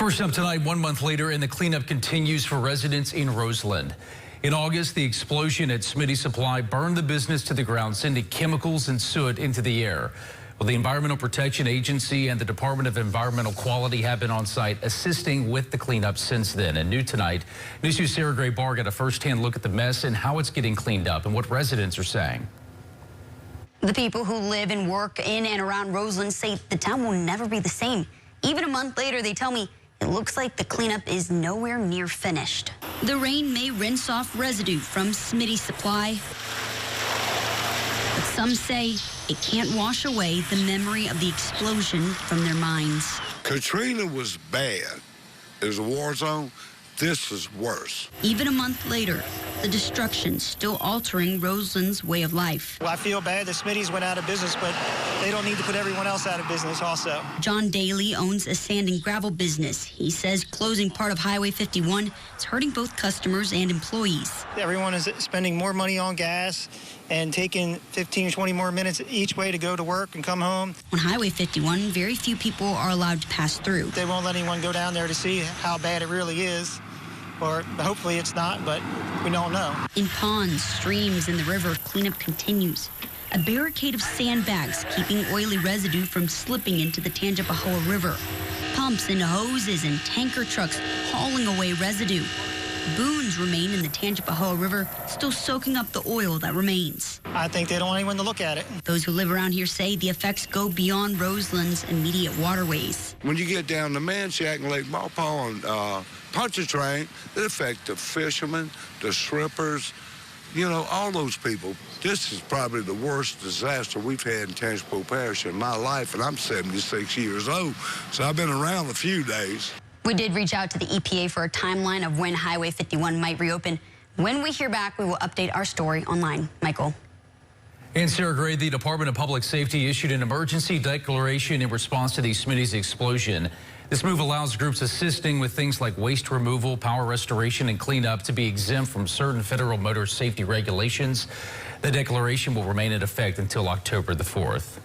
First up tonight, 1 month later, and the cleanup continues for residents in Roseland. In August, the explosion at Smitty Supply burned the business to the ground, sending chemicals and soot into the air. Well, the Environmental Protection Agency and the Department of Environmental Quality have been on site assisting with the cleanup since then. And new tonight, News 2's Sarah Gray Barr got a first-hand look at the mess and how it's getting cleaned up and what residents are saying. The people who live and work in and around Roseland say the town will never be the same. Even a month later, they tell me it looks like the cleanup is nowhere near finished. The rain may rinse off residue from Smitty Supply, but some say it can't wash away the memory of the explosion from their minds. Katrina was bad. It was a war zone. This is worse. Even a month later, the destruction still altering Roseland's way of life. Well, I feel bad that Smitty's went out of business, but they don't need to put everyone else out of business also. John Daly owns a sand and gravel business. He says closing part of Highway 51 is hurting both customers and employees. Everyone is spending more money on gas and taking 15 or 20 more minutes each way to go to work and come home. On Highway 51, very few people are allowed to pass through. They won't let anyone go down there to see how bad it really is. Or hopefully it's not, but we don't know. In ponds, streams, and the river, cleanup continues. A barricade of sandbags keeping oily residue from slipping into the Tangipahoa River. Pumps and hoses and tanker trucks hauling away residue. Boons remain in the Tangipahoa River, still soaking up the oil that remains. I think they don't want anyone to look at it. Those who live around here say the effects go beyond Roseland's immediate waterways. When you get down to Manchac and Lake Maupaw and Pontchartrain, it affects the fishermen, the shrimpers, you know, all those people. This is probably the worst disaster we've had in Tangipahoa Parish in my life, and I'm 76 years old, so I've been around a few days. We did reach out to the EPA for a timeline of when Highway 51 might reopen. When we hear back, we will update our story online. Michael. And Sarah Gray, the Department of Public Safety issued an emergency declaration in response to the Smitty's explosion. This move allows groups assisting with things like waste removal, power restoration, and cleanup to be exempt from certain federal motor safety regulations. The declaration will remain in effect until October the 4th.